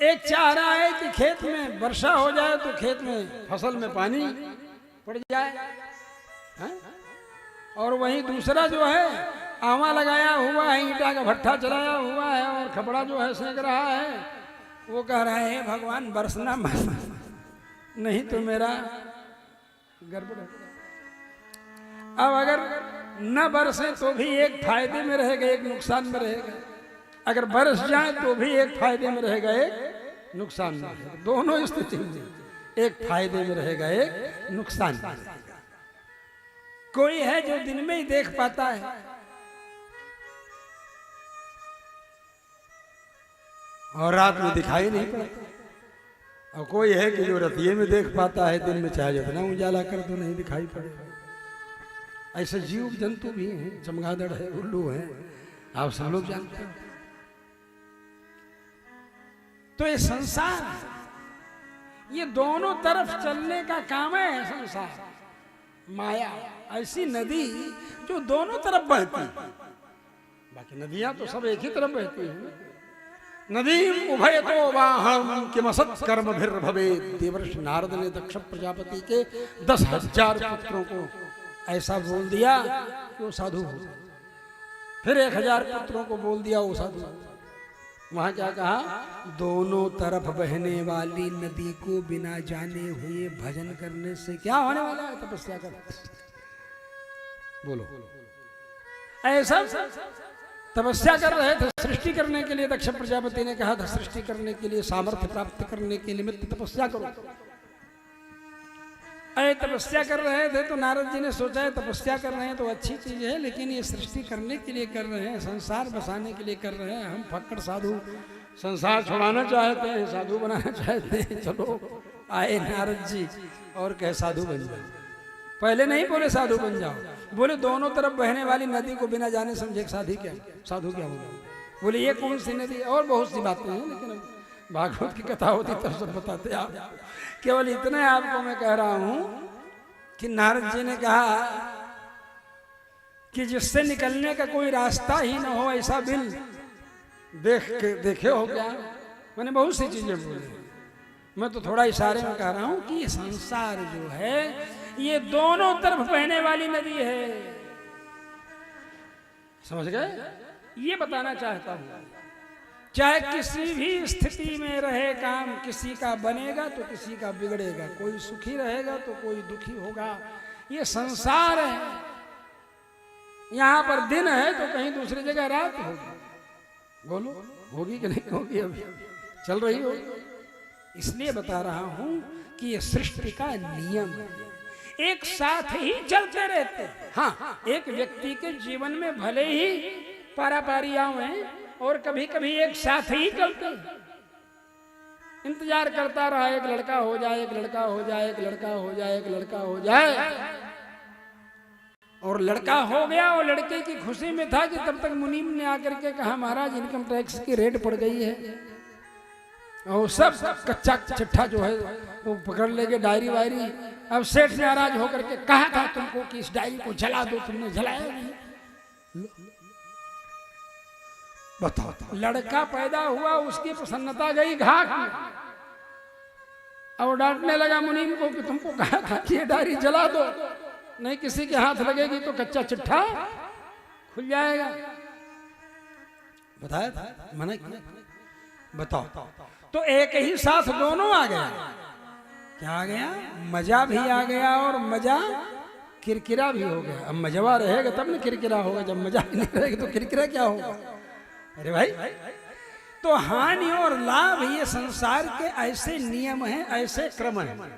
एक चाह रहा है कि खेत में वर्षा हो जाए तो खेत में फसल में पानी पड़ जाए, है? और वहीं दूसरा जो है आमा लगाया हुआ है, ईंटा का भट्ठा चलाया हुआ है और खपड़ा जो है सेक रहा है, वो कह रहा है भगवान बरसना नहीं तो मेरा गड़बड़। अब अगर न बरसे तो भी एक फायदे में रहेगा, एक नुकसान में रहेगा। अगर बरस जाए तो भी एक फायदे में रहेगा, एक नुकसान में रहेगा। दोनों स्थिति में एक फायदे में रहेगा, एक नुकसान में रहेगा। कोई है जो दिन में ही देख पाता है, और रात में दिखाई नहीं पड़ता, और कोई है कि जो रतिये में देख पाता है, दिन में चाहे जितना उजाला कर दो नहीं दिखाई पड़ेगा। ऐसे जीव जंतु भी हैं, चमगादड़ है, उल्लू है, आप सब लोग जानते हो। तो ये संसार, ये दोनों तरफ चलने का काम है संसार। माया ऐसी नदी जो दोनों तरफ बहती है, बाकी नदियां तो सब एक ही तरफ बहती हैं। नदी उभय तो वाहम किमसत् कर्म भिर भवे। देवर्षि नारद ने दक्ष प्रजापति के 10,000 पुत्रों को ऐसा बोल दिया कि वो साधु हो। फिर 1,000 पुत्रों को बोल दिया वो साधु। वहां क्या कहा? दोनों तरफ बहने वाली नदी को बिना जाने हुए भजन करने से क्या होने वाला है? तपस्या कर। बोलो, ऐसा तपस्या कर रहे थे सृष्टि करने के लिए। दक्ष प्रजापति ने कहा था सृष्टि करने के लिए, सामर्थ्य प्राप्त करने के निमित्त तपस्या करो। अरे तपस्या कर रहे थे तो नारद जी ने सोचा है तपस्या कर रहे हैं तो अच्छी चीज है, लेकिन ये सृष्टि करने के लिए कर रहे हैं, संसार बसाने के लिए कर रहे हैं। हम फक्कड़ साधु संसार छुड़ाना चाहते हैं, साधु बनाना चाहते हैं। चलो आए नारद जी और कहे साधु बन जाओ। पहले नहीं बोले साधु बन जाओ, बोले दोनों तरफ बहने वाली नदी को बिना जाने समझे साधु क्या बोले। बोले ये कौन सी नदी? और बहुत सी बातें हैं, लेकिन भागवत की कथा होती तब सब बताते आप। केवल इतना आपको मैं कह रहा हूं कि नारद जी ने कहा कि जिससे निकलने का कोई रास्ता ही ना हो ऐसा बिल देखे हो क्या? मैंने बहुत सी चीजें बोली, मैं तो थोड़ा इशारे में कह रहा हूं कि ये संसार जो है ये दोनों तरफ बहने वाली नदी है। समझ गए? ये बताना चाहता हूं। चाहे किसी भी स्थिति में रहे काम, किसी का बनेगा तो किसी का बिगड़ेगा, कोई सुखी रहेगा तो कोई दुखी होगा। ये संसार है, यहां पर दिन है तो कहीं दूसरी जगह रात होगी। बोलो होगी कि नहीं होगी? अभी चल रही होगी। इसलिए बता रहा हूं कि ये सृष्टि का नियम है, एक साथ ही चलते रहते हैं। हाँ, एक व्यक्ति के जीवन में भले ही पारापारियां हैं और कभी कभी एक साथ ही चलते हैं। इंतजार करता रहा एक लड़का हो जाए, एक लड़का हो जाए, एक लड़का हो जाए, एक लड़का हो जाए, और लड़का हो गया। और लड़के की खुशी में था कि तब तक मुनीम ने आकर के कहा महाराज इनकम टैक्स की रेट पड़ गई है, और सब कच्चा चिट्ठा जो है वो पकड़ लेंगे, डायरी वायरी। अब सेठ नाराज होकर के कहा था तुमको कि इस डायरी को जला दो, तुमने जलाया नहीं। बताओ, लड़का पैदा हुआ, उसकी प्रसन्नता गई घाट में, और डांटने लगा मुनीम को कि तुमको कहा था कि ये डायरी जला दो, नहीं किसी के हाथ लगेगी तो कच्चा चिट्ठा खुल जाएगा। बताया था, मना किया। बताओ, तो एक ही साथ दोनों आ गया। क्या आ गया? मजा भी आ गया और मजा किरकिरा भी हो गया। अब मजवा रहेगा तब न किरकिरा होगा, जब मजा नहीं रहेगा तो किरकिरा क्या होगा? अरे भाई, तो हानि और लाभ ये संसार के ऐसे नियम हैं, ऐसे क्रम हैं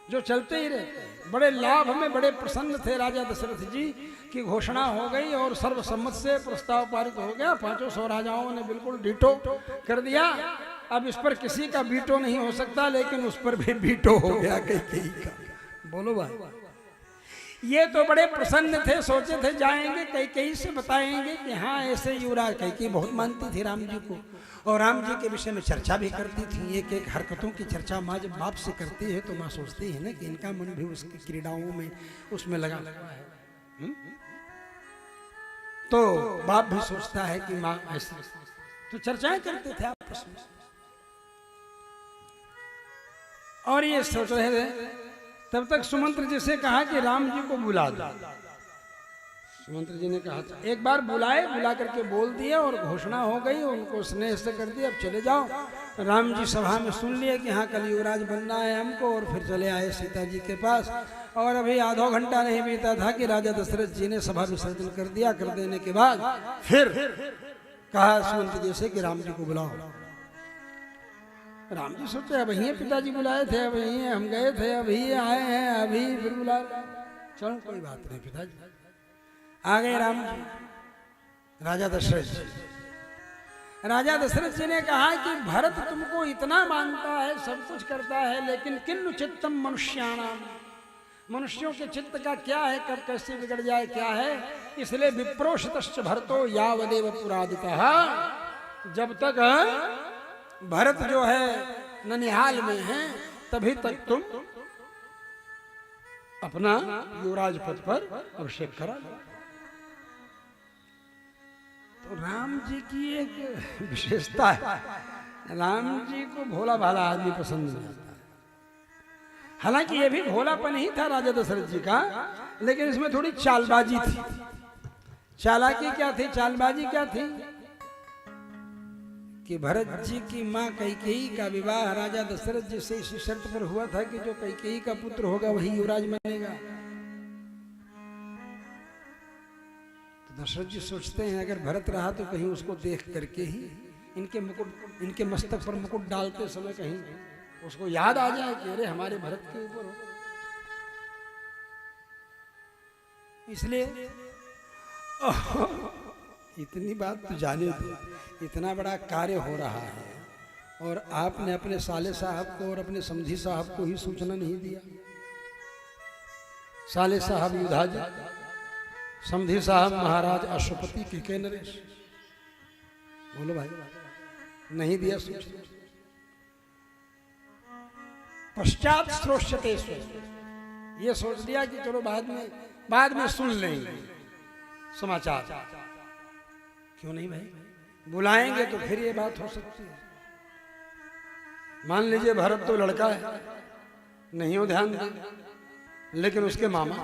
जो चलते ही रहते हैं। बड़े लाभ में बड़े प्रसन्न थे राजा दशरथ जी की घोषणा हो गई और सर्वसम्मत से प्रस्ताव पारित हो गया। 500 राजाओं ने बिल्कुल डीटो कर दिया। अब इस पर किसी का बीटो नहीं हो सकता, लेकिन उस पर भी बीटो हो गया कैकेयी का। बोलो भाई, ये तो बड़े प्रसन्न थे, सोचे थे जाएंगे कैकेयी से बताएंगे कि हाँ ऐसे युवराज। कैकेयी बहुत मानती थी राम जी को, और राम जी के विषय में चर्चा भी करती थी। एक एक हरकतों की चर्चा माँ जब बाप से करती है तो माँ सोचती है ना कि इनका मन भी उसकी क्रीड़ाओं में उसमें लगा है। तो बाप भी सोचता है कि माँ ऐसे, तो चर्चाएं करते थे आपस में। और ये सोच रहे थे, तब तक सुमंत्र जी से कहा कि राम जी को बुला दो। सुमंत्र जी ने कहा था, एक बार बुलाए, बुला करके बोल दिए और घोषणा हो गई, उनको स्नेह से कर दिया, अब चले जाओ। राम जी सभा में सुन लिए कि हाँ कल युवराज बनना है हमको, और फिर चले आए सीता जी के पास। और अभी आधा घंटा नहीं बीता था कि राजा दशरथ जी ने सभा विसर्जन कर दिया। कर देने के बाद फिर कहा सुमंत्र जी से कि राम जी को बुलाओ। राम जी सोचे अब यही पिताजी बुलाए थे, अब यही हम गए थे, अभी आए हैं, अभी फिर बुला, चलो कोई बात नहीं। पिताजी आ गए राम जी, राजा दशरथ जी। राजा दशरथ जी ने कहा कि भरत तुमको इतना मानता है, सब कुछ करता है, लेकिन किन्नु चित्तम मनुष्याणाम, मनुष्यों के चित्त का क्या है, कब कैसे बिगड़ जाए क्या है। इसलिए विप्रोषितश्च भरतो यावदेव पुरादितः, जब तक भरत जो है ननिहाल में है तभी तक तुम अपना युवराज पद पर अभिषेक करा। तो राम जी की एक विशेषता है, राम जी को भोला भाला आदमी पसंद नहीं आता। हालांकि ये भी भोलापन ही था राजा दशरथ जी का, लेकिन इसमें थोड़ी चालबाजी थी। चालाकी क्या थी, चालबाजी क्या थी कि भरत जी की माँ कैकेयी का विवाह राजा दशरथ जी से इसी शर्त पर हुआ था कि जो कैकेयी का पुत्र होगा वही युवराज बनेगा। तो दशरथ जी सोचते हैं अगर भरत रहा तो कहीं उसको देख करके ही इनके मस्तक पर मुकुट डालते समय कहीं उसको याद आ जाए कि अरे हमारे भरत के ऊपर हो। इसलिए इतनी बात तो जाने दो, इतना बड़ा कार्य हो रहा है और आपने अपने साले साहब को और अपने समधी साहब को ही सूचना नहीं दिया। साले साहब युधाजी, समधी साहब महाराज अश्वपति किके नरेश, बोलो भाई, नहीं दिया सूचना। पश्चात श्रोष्यते, ये सोच लिया कि चलो बाद में सुन लेंगे समाचार। क्यों नहीं भाई, बुलाएंगे तो फिर ये बात हो सकती है। मान लीजिए भरत तो लड़का है, नहीं हो ध्यान दे, लेकिन उसके मामा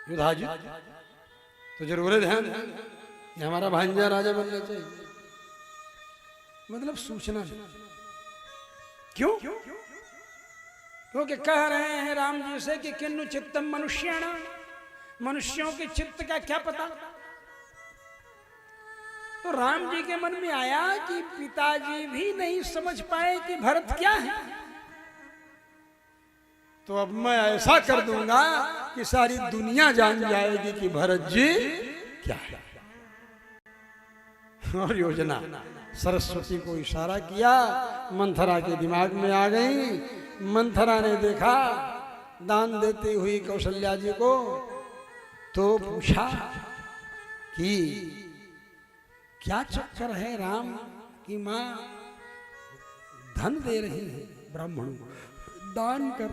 युधाजी तो जरूर है ध्यान कि हमारा भांजा राजा बनना चाहिए। मतलब सूचना क्यों? क्योंकि कह रहे हैं राम जी से कि किन्नु चित्तम मनुष्याणा, मनुष्यों के चित्त का क्या पता। तो राम जी के मन में आया कि पिताजी भी नहीं समझ पाए कि भरत क्या है, तो अब मैं ऐसा कर दूंगा कि सारी दुनिया जान जाएगी कि भरत जी क्या है। और योजना सरस्वती को इशारा किया, मंथरा के दिमाग में आ गई। मंथरा ने देखा दान देती हुई कौशल्या जी को, तो पूछा कि क्या चक्कर है, राम की माँ धन दे रही है ब्राह्मणों को, दान कर।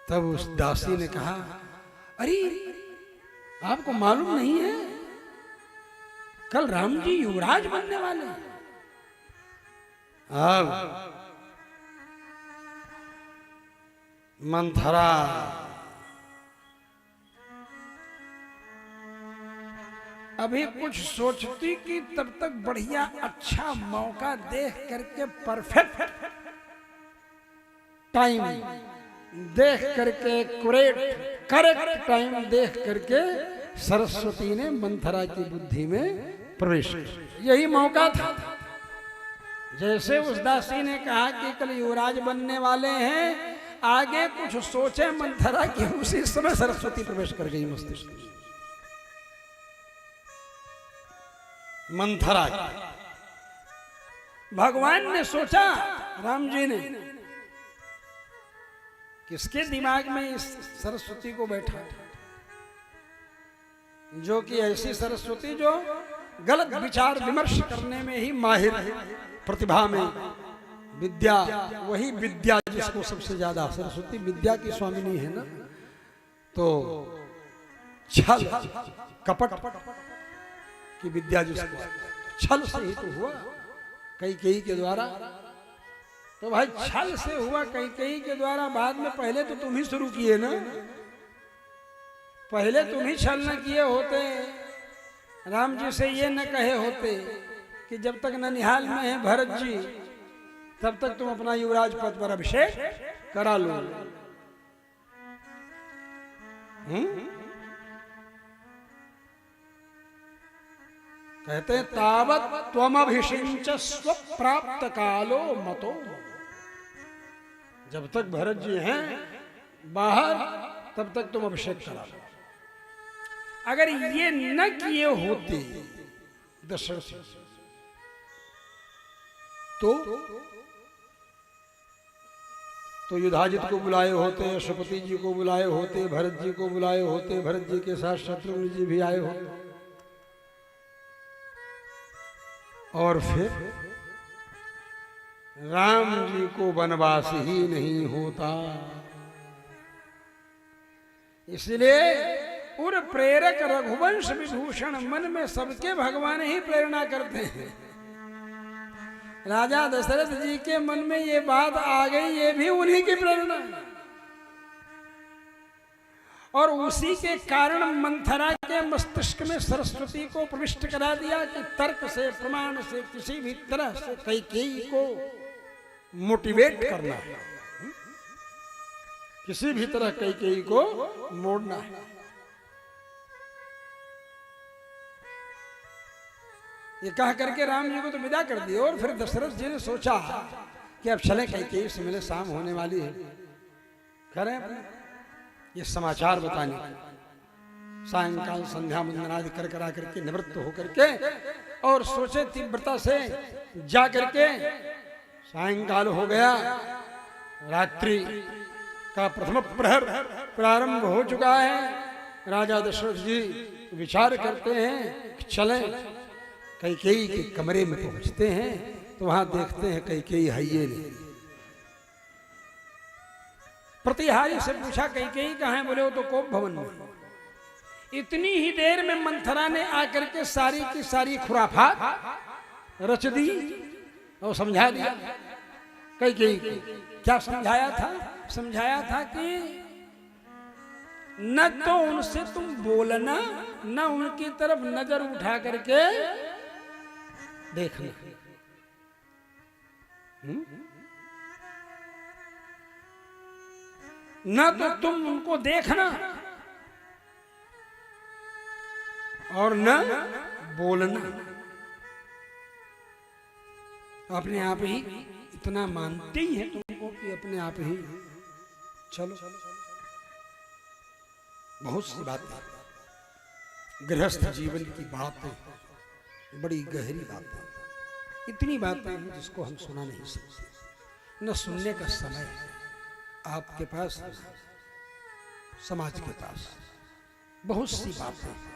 तब उस दासी ने कहा, अरे आपको मालूम नहीं है कल राम जी युवराज बनने वाले हैं। अब मंथरा अभी कुछ सोचती कि तब तक बढ़िया अच्छा मौका देख करके, परफेक्ट टाइम देख करके, करेक्ट टाइम देख करके सरस्वती ने मंथरा की बुद्धि में प्रवेश किया। यही मौका था। जैसे उस दासी ने कहा कि कल युवराज बनने वाले हैं, आगे कुछ सोचे मंथरा की, उसी समय सरस्वती प्रवेश कर गई मस्तिष्क में। मंथरा भगवान ने सोचा, राम जी ने, किसके दिमाग में इस सरस्वती को बैठा, जो कि ऐसी सरस्वती जो गलत विचार विमर्श करने में ही माहिर है, प्रतिभा में, विद्या, वही विद्या जिसको सबसे ज्यादा, सरस्वती विद्या की स्वामिनी है ना, तो छल कपट की विद्या जिसको, छल से ही तो हुआ। कैकेयी के द्वारा। तो भाई छल से हुआ कैकेयी के द्वारा, बाद में पहले तो तुम ही शुरू किए ना, पहले तुम ही छल न किए होते, राम जी से ये न कहे होते कि जब तक ननिहाल में है भरत जी तब तक तुम अपना युवराज पद पर अभिषेक करा लो। कहते हैं तावत त्वमभिषिंच स्वप्राप्त कालो मतो, जब तक भरत जी हैं बाहर तब तक तुम अभिषेक करा लो। अगर ये न किए होते दशरथ तो युधाजित को बुलाए होते, अश्वपति जी को बुलाए होते, भरत जी को बुलाए होते, भरत जी के साथ शत्रुघ्न जी भी आए होते, और फिर राम जी को वनवास ही नहीं होता। इसलिए उर प्रेरक रघुवंश विभूषण, मन में सबके भगवान ही प्रेरणा करते हैं। राजा दशरथ जी के मन में ये बात आ गई, ये भी उन्हीं की प्रेरणा है, और उसी के कारण मंथरा के मस्तिष्क में सरस्वती को प्रविष्ट करा दिया कि तर्क से, प्रमाण से, किसी भी तरह से कैकेयी को मोटिवेट करना है, किसी भी तरह कैकेयी को मोड़ना है। ये कह करके राम जी को तो विदा कर दिया, और फिर दशरथ जी ने सोचा कि अब चले, कैकेयी से मिले, शाम होने वाली है, करें ये समाचार बताने। सायंकाल संध्या वंदनादि कर करा करके निवृत्त होकर के और सोचे तीव्रता से जा करके, सायंकाल हो गया, रात्रि का प्रथम प्रहर प्रारंभ हो चुका है। राजा दशरथ जी विचार करते हैं कि चले कैकेयी के कमरे में पहुंचते हैं, तो वहां देखते हैं कैकेयी है ये नहीं। प्रतिहारी से पूछा कैकेयी कहाँ है? बोले वो तो कोप भवन में। इतनी ही देर में मंथरा ने आकर के सारी की सारी खुराफात रच दी और समझा दिया। कैकेयी क्या समझाया था? समझाया था कि न तो उनसे तुम बोलना, न उनकी तरफ नजर उठा करके देखना। न तो तुम उनको देखना और न बोलना। अपने आप ही इतना मानते ही है तुमको कि अपने आप ही चलो। बहुत सी बातें गृहस्थ जीवन की बातें, बड़ी गहरी बातें, इतनी बातें हैं जिसको हम सुना नहीं सकते। न सुनने का समय है आपके पास, समाज के पास बहुत सी बातें।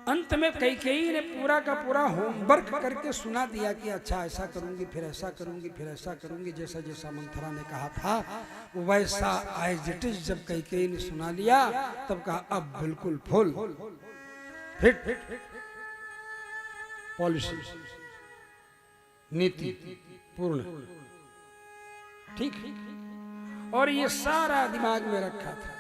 अंत में कैकेयी ने पूरा का पूरा होमवर्क करके सुना दिया कि अच्छा ऐसा करूंगी, फिर ऐसा करूंगी, फिर ऐसा करूंगी, जैसा जैसा मंथरा ने कहा था वैसा एज इट इज। जब कैकेयी ने सुना लिया तब कहा अब बिल्कुल फुल फिट पॉलिसी, नीति पूर्ण, ठीक। और ये सारा दिमाग में रखा था।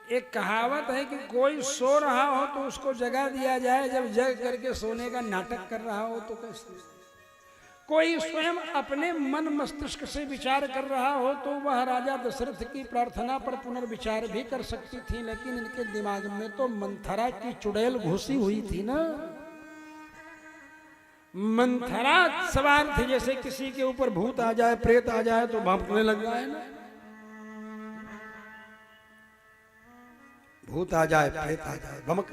एक कहावत है कि कोई सो रहा हो तो उसको जगा दिया जाए, जब जग करके सोने का नाटक कर रहा हो तो कैसे? कोई स्वयं अपने मन मस्तिष्क से विचार कर रहा हो तो वह राजा दशरथ की प्रार्थना पर पुनर्विचार भी कर सकती थी, लेकिन इनके दिमाग में तो मंथरा की चुड़ैल घुसी हुई थी ना। मंथरा सवार थी, जैसे किसी के ऊपर भूत आ जाए, प्रेत आ जाए तो भांपने लग जाए ना। भूत आ जाए, प्रेत आ जाए, भमक